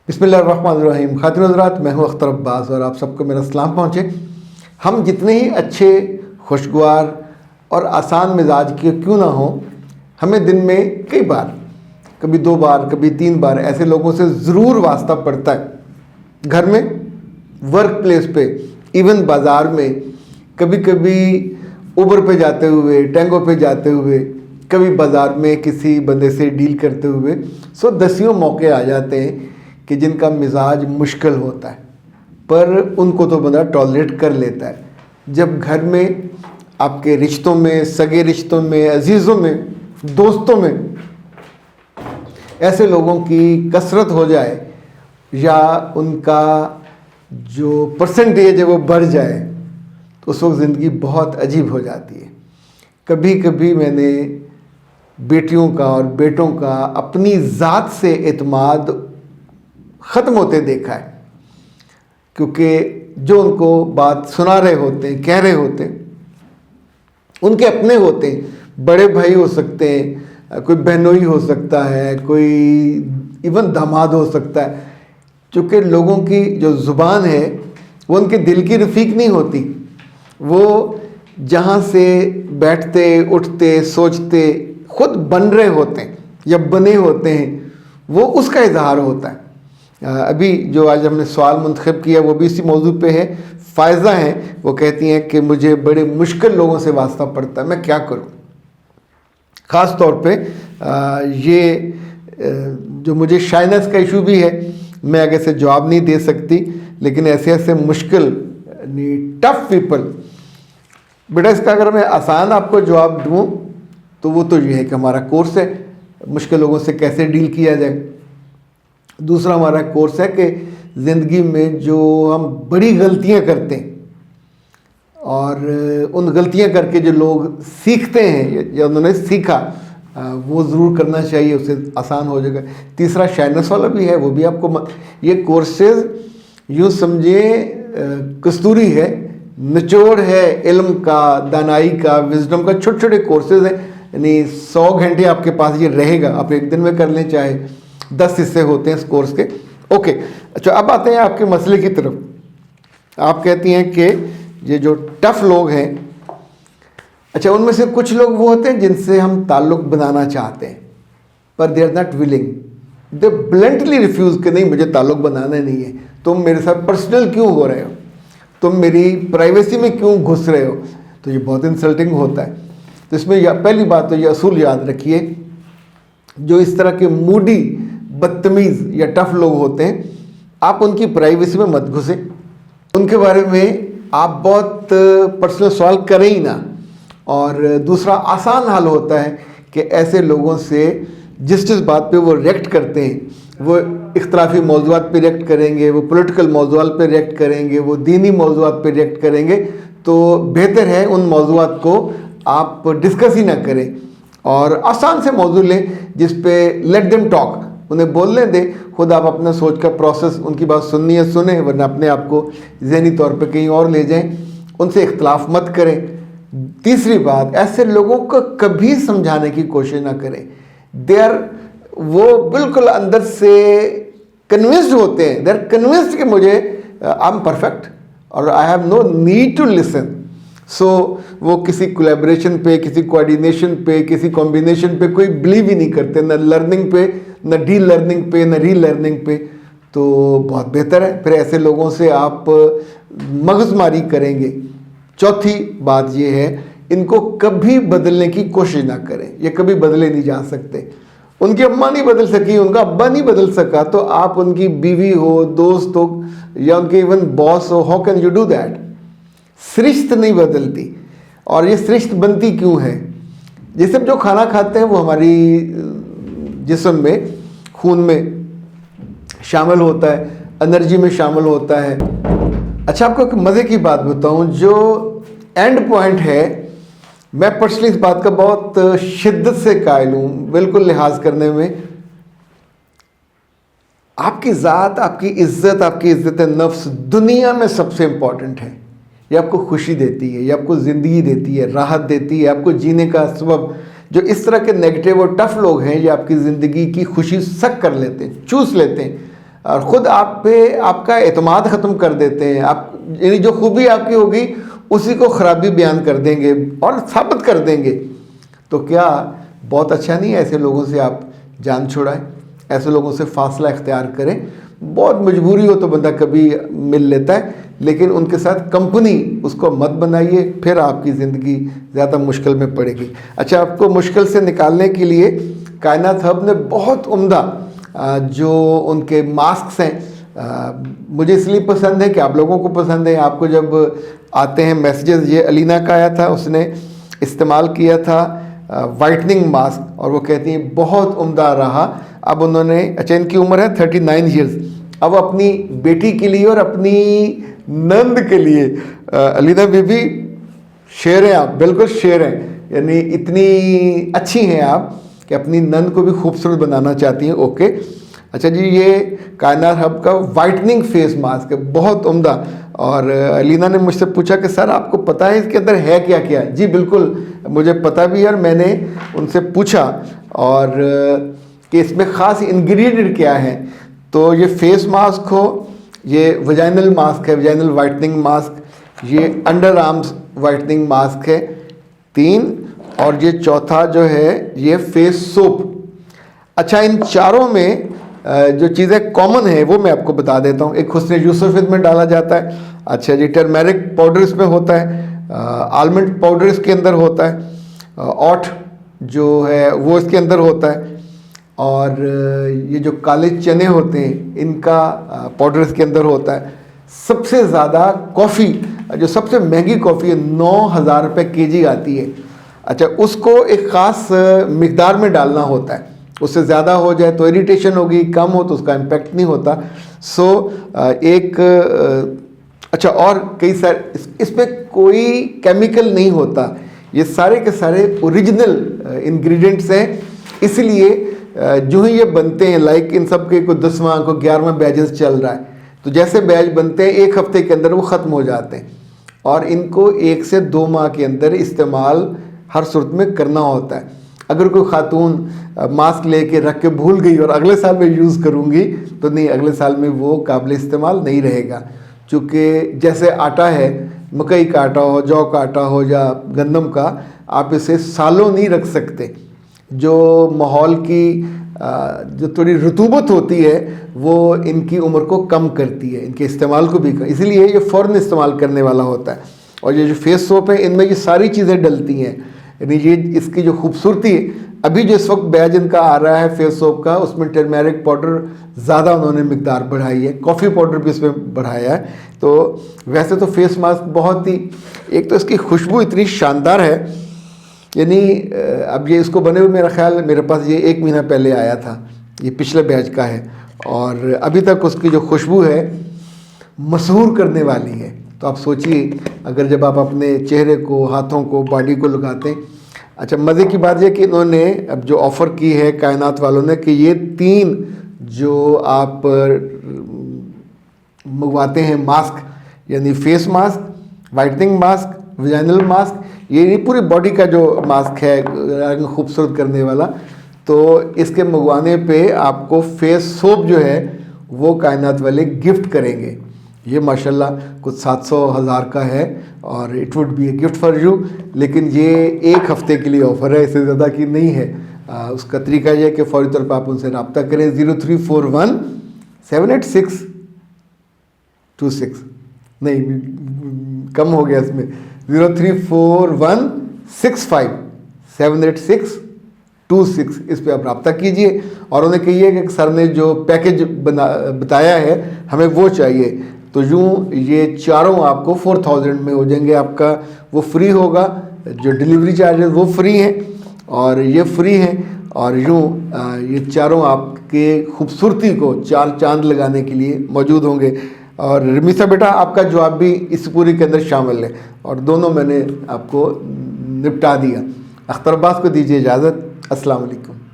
बिस्मिल्लाहिर्रहमानिर्रहीम। खातिन हज़रात, मैं हूँ अख्तर अब्बास और आप सबको मेरा सलाम पहुँचे। हम जितने ही अच्छे, खुशगवार और आसान मिजाज के क्यों ना हों, हमें दिन में कई बार, कभी 2 बार, कभी 3 बार ऐसे लोगों से ज़रूर वास्ता पड़ता है। घर में, वर्क प्लेस पे, इवन बाज़ार में, कभी कभी उबर पे जाते हुए, टैंगो पे जाते हुए, कभी बाज़ार में किसी बंदे से डील करते हुए। दसियों मौके आ जाते हैं कि जिनका मिजाज मुश्किल होता है, पर उनको तो बंदा टॉलरेट कर लेता है। जब घर में, आपके रिश्तों में, सगे रिश्तों में, अजीज़ों में, दोस्तों में ऐसे लोगों की कसरत हो जाए या उनका जो परसेंटेज है वो बढ़ जाए, तो उस वक्त ज़िंदगी बहुत अजीब हो जाती है। कभी कभी मैंने बेटियों का और बेटों का अपनी ज़ात से एतमाद ख़त्म होते देखा है, क्योंकि जो उनको बात सुना रहे होते हैं, कह रहे होते हैं, उनके अपने होते हैं। बड़े भाई हो सकते हैं, कोई बहनोई हो सकता है, कोई इवन दामाद हो सकता है। क्योंकि लोगों की जो ज़ुबान है वो उनके दिल की रफ़ीक नहीं होती। वो जहाँ से बैठते, उठते, सोचते, खुद बन रहे होते हैं या बने होते हैं, वो उसका इजहार होता है। अभी जो आज हमने सवाल मुंतखब किया वो भी इसी मौजू पे है। फ़ायज़ा हैं, वो कहती हैं कि मुझे बड़े मुश्किल लोगों से वास्ता पड़ता है, मैं क्या करूं। ख़ास तौर पे ये जो मुझे शाइनेस का इशू भी है, मैं आगे से जवाब नहीं दे सकती, लेकिन ऐसे ऐसे मुश्किल टफ पीपल, बेटा इसका अगर मैं आसान आपको जवाब दूँ तो वो तो ये है कि हमारा कोर्स है मुश्किल लोगों से कैसे डील किया जाए। दूसरा हमारा कोर्स है कि ज़िंदगी में जो हम बड़ी गलतियां करते हैं और उन गलतियां करके जो लोग सीखते हैं या उन्होंने सीखा, वो ज़रूर करना चाहिए, उससे आसान हो जाएगा। तीसरा शाइनेस वाला भी है, वो भी आपको ये कोर्सेज यूँ समझे कस्तूरी है, निचोड़ है इल्म का, दानाई का, विजडम का। छोटे छोटे कोर्सेज हैं, यानी 100 घंटे आपके पास ये रहेगा। आप एक दिन में कर लें, चाहे 10 हिस्से होते हैं इस कोर्स के। ओके, अच्छा अब आते हैं आपके मसले की तरफ। आप कहती हैं कि ये जो टफ लोग हैं, अच्छा उनमें से कुछ लोग वो होते हैं जिनसे हम ताल्लुक़ बनाना चाहते हैं, पर they are not willing, they bluntly refuse कि नहीं मुझे ताल्लुक़ बनाना नहीं है। तुम मेरे साथ पर्सनल क्यों हो रहे हो, तुम मेरी प्राइवेसी में क्यों घुस रहे हो। तो ये बहुत इंसल्टिंग होता है। तो इसमें पहली बात तो ये असूल याद रखिए, जो इस तरह के मूडी, बदतमीज़ या टफ लोग होते हैं, आप उनकी प्राइवेसी में मत घुसे, उनके बारे में आप बहुत पर्सनल सवाल करें ही ना। और दूसरा आसान हाल होता है कि ऐसे लोगों से जिस बात पे वो रिएक्ट करते हैं, वो इख्तलाफी मौज़ूआत पे रिएक्ट करेंगे, वो पॉलिटिकल मौज़ूआत पे रिएक्ट करेंगे, वो दीनी मौज़ूआत पे रिएक्ट करेंगे। तो बेहतर है उन मौज़ूआत को आप डिस्कस ही ना करें और आसान से मौजू लें जिस पे लेट देम टॉक, उन्हें बोलने दें। खुद आप अपना सोच का प्रोसेस, उनकी बात सुननी है सुने, वरना अपने आप को ज़हनी तौर पे कहीं और ले जाएं। उनसे इख्तलाफ मत करें। तीसरी बात, ऐसे लोगों को कभी समझाने की कोशिश ना करें। वो बिल्कुल अंदर से कन्विंस्ड होते हैं, दे आर कन्विंस्ड कि मुझे आई एम परफेक्ट और I have no need to listen. वो किसी कोलैबोरेशन पे, किसी कोऑर्डिनेशन पे, किसी कॉम्बिनेशन पे कोई बिलीव ही नहीं करते, न लर्निंग पे, न डी लर्निंग पे, न री लर्निंग पे। तो बहुत बेहतर है फिर ऐसे लोगों से आप मगजमारी करेंगे। चौथी बात ये है, इनको कभी बदलने की कोशिश ना करें, ये कभी बदले नहीं जा सकते। उनकी अम्मा नहीं बदल सकी, उनका अब्बा नहीं बदल सका, तो आप उनकी बीवी हो, दोस्त हो या उनके इवन बॉस हो, how can you do that. सृष्ट नहीं बदलती। और ये सृष्ट बनती क्यों है, ये सब जो खाना खाते हैं वो हमारी जिस्म में, खून में शामिल होता है, एनर्जी में शामिल होता है। अच्छा आपको एक मज़े की बात बताऊं, जो एंड पॉइंट है, मैं पर्सनली इस बात का बहुत शिद्दत से कायल हूँ, बिल्कुल लिहाज करने में। आपकी ज़ात, आपकी इज़्ज़त नफ्स दुनिया में सबसे इम्पॉर्टेंट है। ये आपको खुशी देती है, ये आपको ज़िंदगी देती है, राहत देती है, आपको जीने का सबब। जो इस तरह के नेगेटिव और टफ लोग हैं, ये आपकी ज़िंदगी की खुशी सक कर लेते हैं, चूस लेते हैं। और ख़ुद आप पे आपका एतमाद ख़त्म कर देते हैं। आप यानी जो खूबी आपकी होगी उसी को ख़राबी बयान कर देंगे और साबित कर देंगे। तो क्या बहुत अच्छा नहीं है? ऐसे लोगों से आप जान छुड़ाएं, ऐसे लोगों से फासला इख्तियार करें। बहुत मजबूरी हो तो बंदा कभी मिल लेता है, लेकिन उनके साथ कंपनी उसको मत बनाइए, फिर आपकी ज़िंदगी ज़्यादा मुश्किल में पड़ेगी। अच्छा, आपको मुश्किल से निकालने के लिए कायनात हब ने बहुत उम्दा जो उनके मास्क्स हैं, मुझे इसलिए पसंद है कि आप लोगों को पसंद है। आपको जब आते हैं मैसेजेस, ये अलीना का आया था, उसने इस्तेमाल किया था वाइटनिंग मास्क और वो कहती हैं बहुत उम्दा रहा। अब उन्होंने, अच्छा इनकी उम्र है 39 ईयर्स, अब अपनी बेटी के लिए और अपनी नंद के लिए, अलीना बीबी शेर हैं आप, बिल्कुल शेर हैं। यानी इतनी अच्छी हैं आप कि अपनी नंद को भी खूबसूरत बनाना चाहती हैं। ओके, अच्छा जी, ये कायनात हब का वाइटनिंग फेस मास्क है, बहुत उम्दा। और अलीना ने मुझसे पूछा कि सर आपको पता है इसके अंदर है क्या क्या? जी बिल्कुल, मुझे पता भी है और मैंने उनसे पूछा और कि इसमें ख़ास इंग्रेडिएंट क्या है। तो ये फेस मास्क हो, ये वजाइनल मास्क है, वजाइनल वाइटनिंग मास्क, ये अंडर आर्म्स वाइटनिंग मास्क है 3, और ये चौथा जो है ये फेस सोप। अच्छा, इन चारों में जो चीज़ें कॉमन है वो मैं आपको बता देता हूँ। एक हुस्न यूसुफ में डाला जाता है। अच्छा जी, टर्मेरिक पाउडर इसमें होता है, आलमंड पाउडर इसके अंदर होता है, ऑट जो है वो इसके अंदर होता है, और ये जो काले चने होते हैं इनका पाउडर इसके अंदर होता है। सबसे ज़्यादा कॉफ़ी, जो सबसे महंगी कॉफ़ी है 9,000 रुपये केजी आती है। अच्छा, उसको एक ख़ास मिकदार में डालना होता है, उससे ज़्यादा हो जाए तो इरिटेशन होगी, कम हो तो उसका इम्पेक्ट नहीं होता। सो एक अच्छा, और कई सारे इसमें कोई केमिकल नहीं होता, ये सारे के सारे ओरिजिनल इंग्रेडिएंट्स हैं। इसलिए जो ही ये बनते हैं, लाइक इन सब के कोई 10वां को 11वां बैचेस चल रहा है, तो जैसे बैच बनते हैं 1 हफ्ते के अंदर वो ख़त्म हो जाते हैं और इनको 1 से 2 माह के अंदर इस्तेमाल हर सूरत में करना होता है। अगर कोई खातून मास्क लेके रख के भूल गई और अगले साल में यूज़ करूँगी तो नहीं, अगले साल में वो काबिल इस्तेमाल नहीं रहेगा। चूँकि जैसे आटा है, मकई का आटा हो, जौ का आटा हो या गंदम का, आप इसे सालों नहीं रख सकते। जो माहौल की जो थोड़ी रतूबत होती है वो इनकी उम्र को कम करती है, इनके इस्तेमाल को भी इसलिए ये फ़ौरन इस्तेमाल करने वाला होता है। और ये जो फेस सोप है इनमें ये सारी चीज़ें डलती हैं। यानी ये इसकी जो खूबसूरती है, अभी जो इस वक्त बैच इनका आ रहा है फेस सोप का, उसमें टर्मेरिक पाउडर ज़्यादा उन्होंने मिकदार बढ़ाई है, कॉफ़ी पाउडर भी इसमें बढ़ाया है। तो वैसे तो फेस मास्क बहुत ही, एक तो इसकी खुशबू इतनी शानदार है, यानी अब ये इसको बने हुए मेरा ख्याल मेरे पास ये 1 महीना पहले आया था, ये पिछले बैच का है और अभी तक उसकी जो खुशबू है मशहूर करने वाली है। तो आप सोचिए अगर जब आप अपने चेहरे को, हाथों को, बॉडी को लगाते हैं। अच्छा, मज़े की बात यह कि इन्होंने अब जो ऑफ़र की है कायनात वालों ने कि ये 3 जो आप मंगवाते हैं मास्क, यानी face mask, whitening mask, vaginal mask, ये पूरी बॉडी का जो मास्क है खूबसूरत करने वाला, तो इसके मंगवाने पे आपको फेस सोप जो है वो कायनात वाले गिफ्ट करेंगे। ये माशाल्लाह कुछ 700-1000 का है और it would be a gift for you, लेकिन ये 1 हफ्ते के लिए ऑफ़र है, इससे ज़्यादा की नहीं है। उसका तरीका यह है कि फ़ौरी तौर पर आप उनसे रब्ता करें 0341 78626, नहीं कम हो गया इसमें, 0341 65 78626, इस पर आप रब्ता कीजिए और उन्हें कहिए कि सर ने जो पैकेज बताया है हमें वो चाहिए। तो यूँ ये चारों आपको 4000 में हो जाएंगे। आपका वो फ्री होगा, जो डिलीवरी चार्जेस वो फ्री हैं और ये फ्री हैं, और यूँ ये चारों आपके खूबसूरती को 4 चांद लगाने के लिए मौजूद होंगे। और रमीसा बेटा, आपका जवाब भी इस पूरी के अंदर शामिल है और दोनों मैंने आपको निपटा दिया। अख्तर अब्बास को दीजिए इजाज़त। अस्सलाम वालेकुम।